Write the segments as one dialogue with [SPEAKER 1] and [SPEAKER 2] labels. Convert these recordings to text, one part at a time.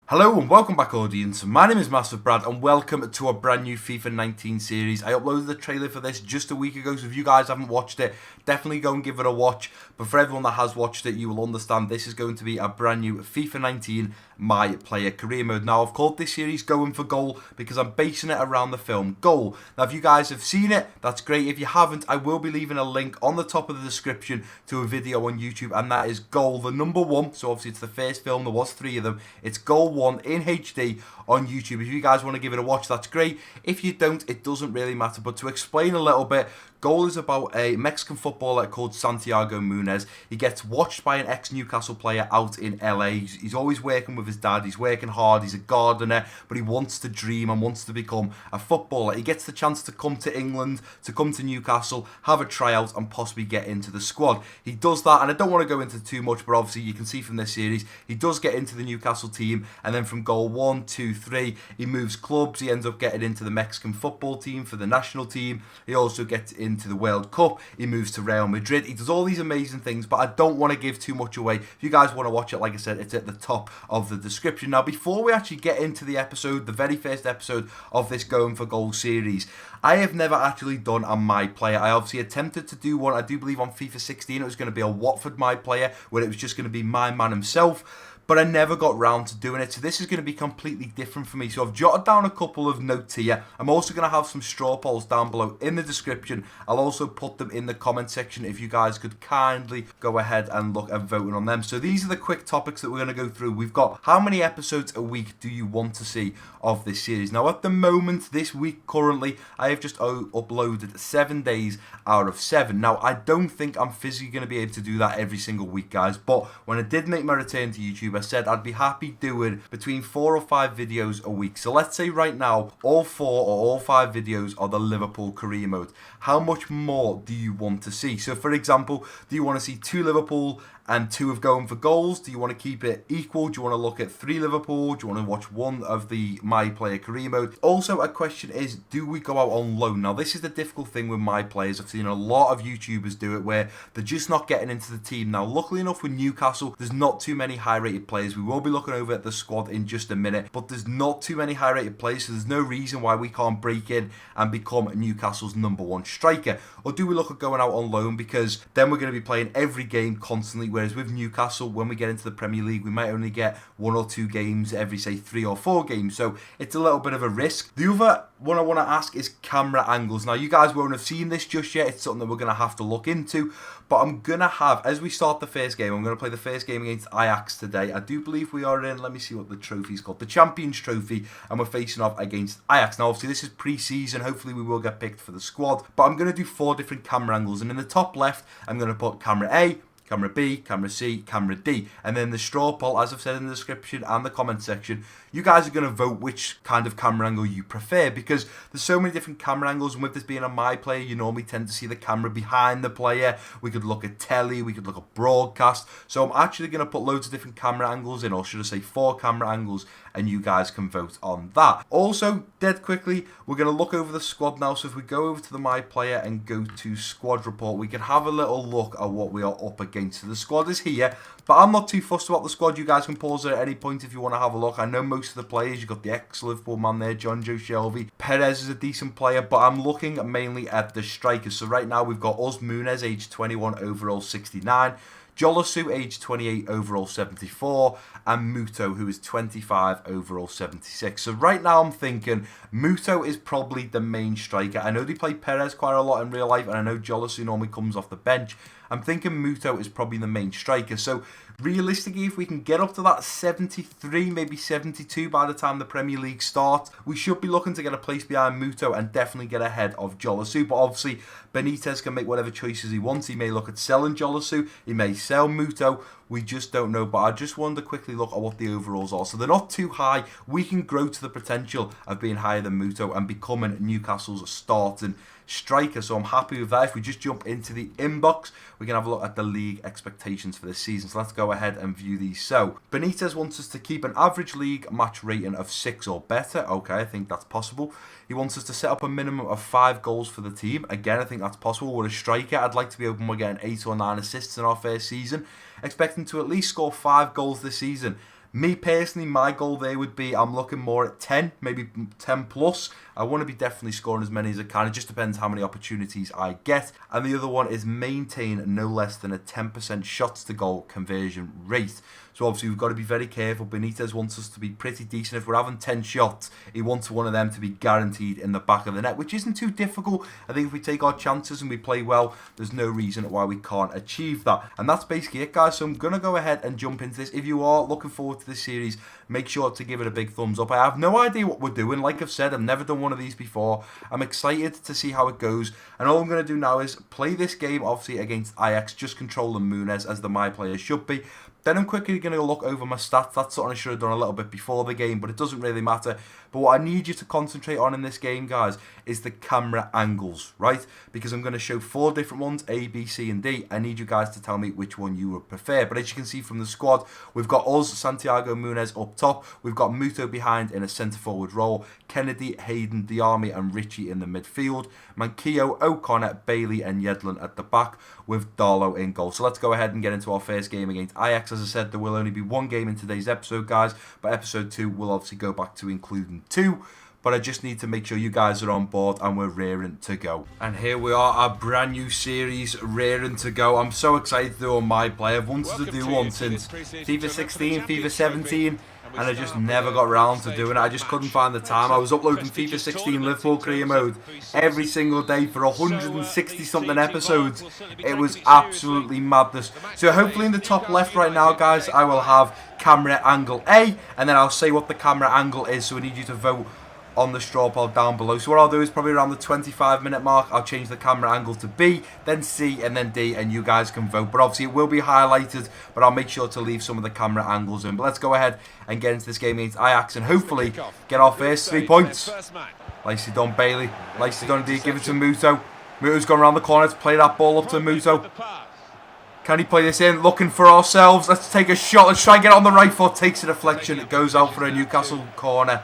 [SPEAKER 1] Hello and welcome back, audience. My name is MassiveBrad and welcome to a brand new FIFA 19 series. I uploaded the trailer for this just a week ago, so if you guys haven't watched it, definitely go and give it a watch. But for everyone that has watched it, you will understand this is going to be a brand new FIFA 19 My Player Career Mode. Now, I've called this series Going for Goal because I'm basing it around the film Goal. Now, if you guys have seen it, that's great. If you haven't, I will be leaving a link on the top of the description to a video on YouTube, and that is Goal, the number one. So obviously it's the first film, there was 3 of them. It's Goal 1 in HD on YouTube. If you guys want to give it a watch, that's great. If you don't, it doesn't really matter. But to explain a little bit, Goal is about a Mexican footballer called Santiago Munez. He gets watched by an ex-Newcastle player out in LA. He's always working with his dad. He's working hard. He's a gardener, but he wants to dream and wants to become a footballer. He gets the chance to come to England, to come to Newcastle, have a tryout, and possibly get into the squad. He does that, and I don't want to go into too much, but obviously you can see from this series, he does get into the Newcastle team, and then from Goal 1, 2, 3, he moves clubs. He ends up getting into the Mexican football team for the national team. He also gets into the World Cup. He moves to Real Madrid. He does all these amazing things, but I don't want to give too much away. If you guys want to watch it, like I said, it's at the top of the description. Now, before we actually get into the episode, the very first episode of this Going for Goal series, I have never actually done a My Player. I obviously attempted to do one. I do believe on FIFA 16 it was going to be a Watford My Player, where it was just going to be my man himself, but I never got round to doing it. So this is going to be completely different for me. So I've jotted down a couple of notes here. I'm also going to have some straw polls down below in the description. I'll also put them in the comment section if you guys could kindly go ahead and look at voting on them. So these are the quick topics that we're going to go through. We've got how many episodes a week do you want to see of this series? Now at the moment, this week currently, I have just uploaded 7 days out of 7. Now I don't think I'm physically going to be able to do that every single week, guys. But when I did make my return to YouTube, I said I'd be happy doing between 4 or 5 videos a week. So let's say right now, all 4 or all 5 videos are the Liverpool career mode. How much more do you want to see? So for example, do you want to see 2 Liverpool and 2 of Going for Goals? Do you want to keep it equal? Do you want to look at 3 Liverpool? Do you want to watch 1 of the My Player career mode? Also, a question is, do we go out on loan? Now, this is the difficult thing with My Players. I've seen a lot of YouTubers do it where they're just not getting into the team. Now, luckily enough with Newcastle, there's not too many high-rated players. We will be looking over at the squad in just a minute, but there's not too many high-rated players, so there's no reason why we can't break in and become Newcastle's number 1 striker. Or do we look at going out on loan, because then we're going to be playing every game constantly, whereas with Newcastle, when we get into the Premier League, we might only get 1 or 2 games every, say, 3 or 4 games, so it's a little bit of a risk. The other one I want to ask is camera angles. Now, you guys won't have seen this just yet. It's something that we're going to have to look into, but I'm going to have, as we start the first game, I'm going to play the first game against Ajax today. I do believe we are in, let me see what the trophy's called, the Champions Trophy, and we're facing off against Ajax. Now, obviously, this is pre-season. Hopefully, we will get picked for the squad, but I'm going to do 4 different camera angles, and in the top left, I'm going to put camera A, camera B, camera C, camera D. And then the straw poll, as I've said in the description and the comment section, you guys are going to vote which kind of camera angle you prefer, because there's so many different camera angles, and with this being a My Player, you normally tend to see the camera behind the player. We could look at telly, we could look at broadcast. So I'm actually going to put loads of different camera angles in, or should I say 4 camera angles, and you guys can vote on that. Also, dead quickly, we're going to look over the squad now. So if we go over to the My Player and go to squad report, we can have a little look at what we are up against. So the squad is here, but I'm not too fussed about the squad. You guys can pause it at any point if you want to have a look. I know most of the players, you've got the ex-Liverpool man there, John Joe Shelby. Perez is a decent player, but I'm looking mainly at the strikers. So right now we've got us, Munez, age 21, overall 69. Jolosu, age 28, overall 74, and Muto, who is 25, overall 76. So right now I'm thinking Muto is probably the main striker. I know they play Perez quite a lot in real life, and I know Jolosu normally comes off the bench. I'm thinking Muto is probably the main striker. So realistically, if we can get up to that 73, maybe 72 by the time the Premier League starts, we should be looking to get a place behind Muto and definitely get ahead of Jolosu. But obviously, Benitez can make whatever choices he wants. He may look at selling Jolosu, he may sell Muto. We just don't know, but I just wanted to quickly look at what the overalls are. So they're not too high. We can grow to the potential of being higher than Muto and becoming Newcastle's starting striker. So I'm happy with that. If we just jump into the inbox, we can have a look at the league expectations for this season. So let's go ahead and view these. So Benitez wants us to keep an average league match rating of 6 or better. Okay, I think that's possible. He wants us to set up a minimum of 5 goals for the team. Again, I think that's possible. With a striker, I'd like to be open with getting 8 or 9 assists in our first season. Expecting to at least score 5 goals this season. Me personally, my goal there would be, I'm looking more at 10, maybe 10 plus. I want to be definitely scoring as many as I can. It just depends how many opportunities I get. And the other one is maintain no less than a 10% shots to goal conversion rate. So obviously we've got to be very careful. Benitez wants us to be pretty decent. If we're having 10 shots, he wants one of them to be guaranteed in the back of the net, which isn't too difficult. I think if we take our chances and we play well, there's no reason why we can't achieve that. And that's basically it, guys. So I'm going to go ahead and jump into this. If you are looking forward to this series, make sure to give it a big thumbs up. I have no idea what we're doing. Like I've said, I've never done one of these before. I'm excited to see how it goes. And all I'm going to do now is play this game, obviously, against Ajax, just controlling Muniz as the my player should be. Then I'm quickly going to look over my stats. That's something I should have done a little bit before the game, but it doesn't really matter. But what I need you to concentrate on in this game, guys, is the camera angles, right? Because I'm going to show 4 different ones, A, B, C, and D. I need you guys to tell me which one you would prefer. But as you can see from the squad, we've got us, Santiago Muniz up top. We've got Muto behind in a centre-forward role. Kennedy, Hayden, Diarmi, and Richie in the midfield. Manquillo, O'Connor, Bailey, and Yedlin at the back, with Darlow in goal. So let's go ahead and get into our first game against Ajax. As I said, there will only be 1 game in today's episode, guys, but episode 2 will obviously go back to including 2. But I just need to make sure you guys are on board and we're raring to go. And here we are, our brand new series, raring to go. I'm so excited to do on my play. I've wanted to do one since FIFA 16, FIFA 17, and I just never got around to doing it. I just couldn't find the time. I was uploading FIFA 16 Liverpool career mode every single day for 160 something episodes. It was absolutely madness. So hopefully in the top left right now, guys, I will have camera angle A, and then I'll say what the camera angle is. So we need you to vote on the straw poll down below. So what I'll do is probably around the 25-minute mark, I'll change the camera angle to B, then C, and then D, and you guys can vote. But obviously it will be highlighted, but I'll make sure to leave some of the camera angles in. But let's go ahead and get into this game against Ajax and hopefully get our first 3 points. Nicely done, Bailey. Nicely done, D. Give it to Muto. Muto's gone around the corner to play that ball up to Muto. Can he play this in? Looking for ourselves. Let's take a shot. Let's try and get it on the right foot. Takes a deflection. It goes out for a Newcastle corner.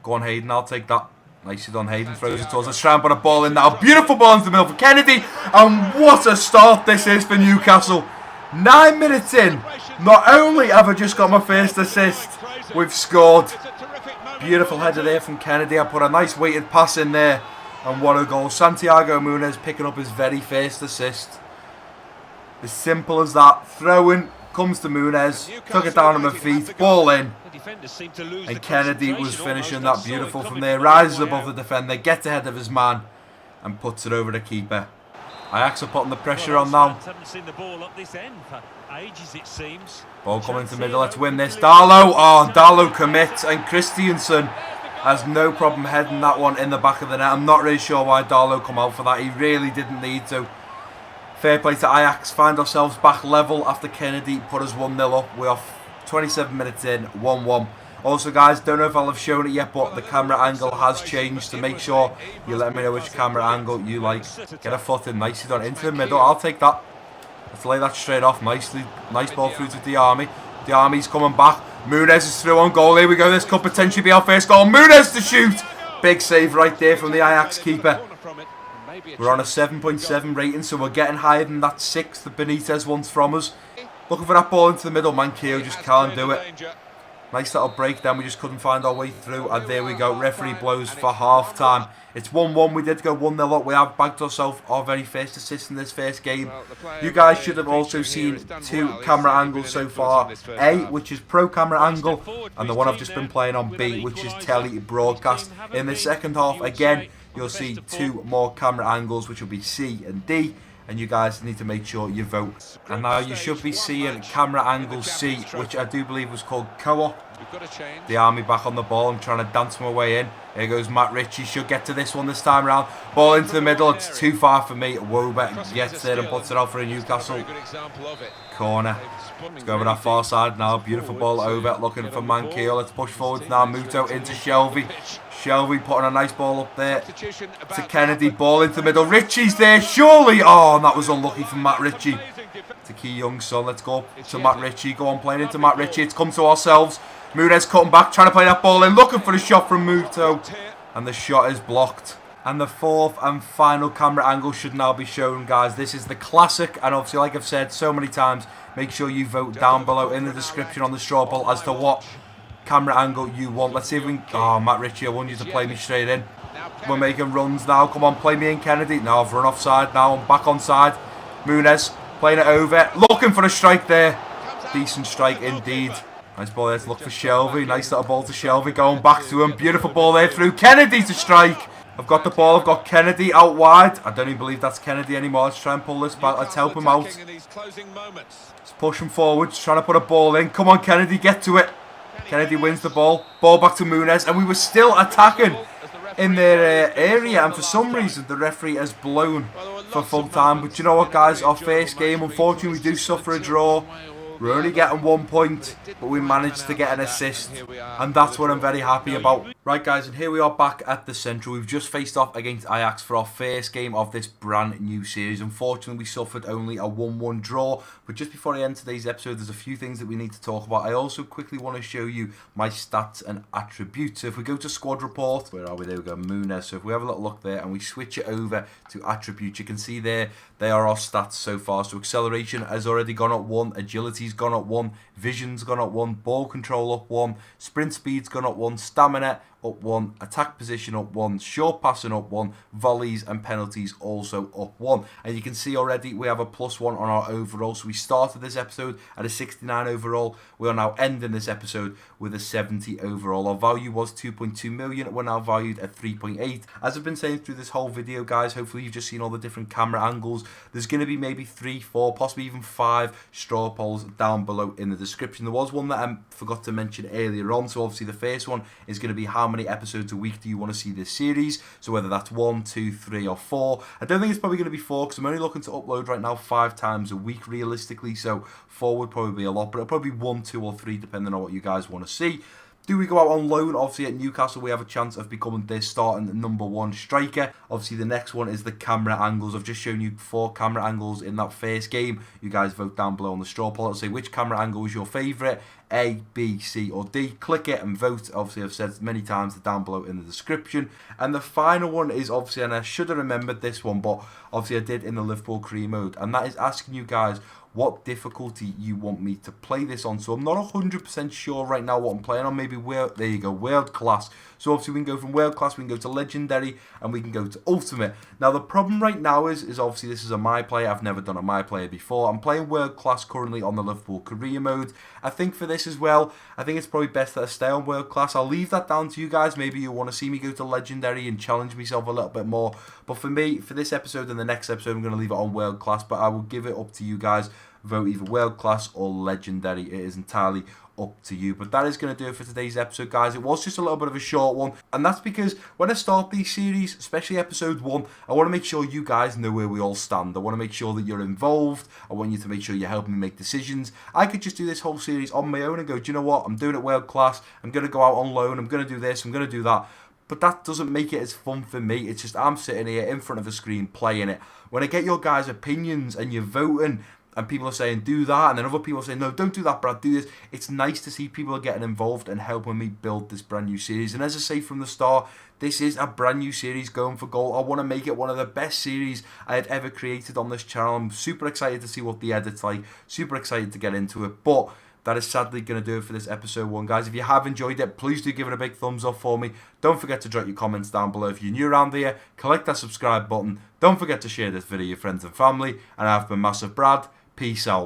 [SPEAKER 1] Go on, Hayden. I'll take that. Nicely done, Hayden. Throws it towards us. Try and put a ball in now. Beautiful ball into the middle for Kennedy. And what a start this is for Newcastle. 9 minutes in. Not only have I just got my first assist, we've scored. Beautiful header there from Kennedy. I put a nice weighted pass in there. And what a goal. Santiago Muniz picking up his very first assist. As simple as that. Throw-in. Comes to Muniz. Took it down on my feet. Ball in. And Kennedy was finishing that beautiful from there. Rises above the defender, gets ahead of his man, and puts it over the keeper. Ajax are putting the pressure on now. Ball coming to the middle. Let's win this. Darlow. Oh, Darlow commits, and Christiansen has no problem heading that one in the back of the net. I'm not really sure why Darlow come out for that. He really didn't need to. Fair play to Ajax. Find ourselves back level after Kennedy put us 1-0 up. We're off 27 minutes in, 1-1. Also, guys, don't know if I'll have shown it yet, but the camera angle has changed. So make sure you let me know which camera angle you like. Get a foot in, nicely done into the middle. I'll take that. Let's lay that straight off nicely. Nice ball through to Diarmi. Diarmi's coming back. Muniz is through on goal. Here we go. This could potentially be our first goal. Muniz to shoot. Big save right there from the Ajax keeper. We're on a 7.7 rating, so we're getting higher than that 6 that Benitez wants from us. Looking for that ball into the middle. Manquillo just can't do it. Nice little breakdown. We just couldn't find our way through. And there we go. Referee blows for half time. It's 1-1. We did go 1-0 up. We have bagged ourselves our very first assist in this first game. You guys should have also seen 2 camera angles so far. A, which is pro camera angle, and the one I've just been playing on, B, which is tele broadcast. In the second half, again, you'll see 2 more camera angles, which will be C and D. And you guys need to make sure you vote. And now you should be seeing camera angle C, which I do believe was called co-op. The army back on the ball. I'm trying to dance my way in. Here goes Matt Ritchie. Should get to this one this time around. Ball into the middle. It's too far for me. Wobeck gets there and puts it out for a Newcastle corner. Let's go over that far side now. Beautiful ball over. Looking for Manquillo. Let's push forward now. Muto into Shelby. Shelby putting a nice ball up there to Kennedy. Ball into the middle. Ritchie's there. Surely. Oh, and that was unlucky from Matt Ritchie. To Key Young's son. Let's go to Matt Ritchie. Go on playing into Matt Ritchie. It's come to ourselves. Muniz cutting back. Trying to play that ball in. Looking for the shot from Muto. And the shot is blocked. And the fourth and final camera angle should now be shown, guys. This is the classic, and obviously, like I've said so many times, make sure you vote down below in the description on the straw poll as to what camera angle you want. Let's see if we can... Oh, Matt Ritchie, I want you to play me straight in. We're making runs now. Come on, play me in, Kennedy. No, I've run offside now. I'm back on side. Muniz playing it over. Looking for a strike there. Decent strike indeed. Nice ball there to look for Shelby. Nice little ball to Shelby. Going back to him. Beautiful ball there through. Kennedy to strike. I've got the ball. I've got Kennedy out wide. I don't even believe that's Kennedy anymore. Let's try and pull this back. Let's help him out. Let's push him forwards. Trying to put a ball in. Come on, Kennedy. Get to it. Kennedy wins the ball. Ball back to Muniz. And we were still attacking in their area. And for some reason, the referee has blown for full time. But you know what, guys? Our first game, unfortunately, we do suffer a draw. We're only getting 1 point, but we managed to get an assist, and that's what I'm very happy about. Right, guys, and here we are back at the Central. We've just faced off against Ajax for our first game of this brand new series. Unfortunately, we suffered only a 1-1 draw, but just before I end today's episode, there's a few things that we need to talk about. I also quickly want to show you my stats and attributes. So if we go to squad report, where are we? There we go, Muniz. So if we have a little look there and we switch it over to attributes, you can see there, they are our stats so far. So acceleration has already gone up 1, agility's gone up 1, vision's gone up 1, ball control up 1, sprint speed's gone up 1, stamina up 1, attack position up 1, short passing up 1, volleys and penalties also up 1. And you can see already we have a +1 on our overall. So we started this episode at a 69 overall. We are now ending this episode with a 70 overall. Our value was 2.2 million. We're now valued at 3.8. As I've been saying through this whole video, guys, hopefully you've just seen all the different camera angles. There's going to be maybe 3, 4, possibly even 5 straw polls down below in the description. There was one that I forgot to mention earlier on. So obviously the first one is going to be how many episodes a week do you want to see this series. So whether that's 1, 2, 3 or 4. I don't think it's probably going to be 4 because I'm only looking to upload right now 5 times a week realistically. So 4 would probably be a lot, but it'll probably be 1, 2 or 3 depending on what you guys want to see. Do we go out on loan? Obviously at Newcastle we have a chance of becoming their starting #1 striker. Obviously the next one is the camera angles. I've just shown you 4 camera angles in that first game. You guys vote down below on the straw poll. I'll say which camera angle is your favourite. A, B, C or D. Click it and vote. Obviously I've said many times down below in the description. And the final one is obviously, and I should have remembered this one, but obviously I did in the Liverpool career mode, and that is asking you guys what difficulty you want me to play this on. So I'm not 100% sure right now what I'm playing on. Maybe there you go, world class. So obviously we can go from world class, we can go to legendary, and we can go to ultimate. Now the problem right now is obviously this is a my player. I've never done a my player before. I'm playing world class currently on the Liverpool career mode. I think for this as well, I think it's probably best that I stay on world class. I'll leave that down to you guys. Maybe you want to see me go to legendary and challenge myself a little bit more. But for me, for this episode and the next episode, I'm going to leave it on world class. But I will give it up to you guys. Vote either world class or legendary. It is entirely up to you. But that is going to do it for today's episode, guys. It was just a little bit of a short one, and that's because when I start these series, especially episode 1, I want to make sure you guys know where we all stand. I want to make sure that you're involved. I want you to make sure you're helping me make decisions. I could just do this whole series on my own and go, do you know what, I'm doing it world class, I'm going to go out on loan, I'm going to do this, I'm going to do that. But that doesn't make it as fun for me. It's just I'm sitting here in front of a screen playing it. When I get your guys' opinions and you're voting, and people are saying, do that, and then other people are saying, no, don't do that, Brad, do this. It's nice to see people are getting involved and helping me build this brand new series. And as I say from the start, this is a brand new series going for goal. I want to make it one of the best series I have ever created on this channel. I'm super excited to see what the edit's like, super excited to get into it, but that is sadly going to do it for this episode 1, guys. If you have enjoyed it, please do give it a big thumbs up for me. Don't forget to drop your comments down below. If you're new around here, click that subscribe button. Don't forget to share this video with your friends and family. And I've been MassiveBrad. Peace out.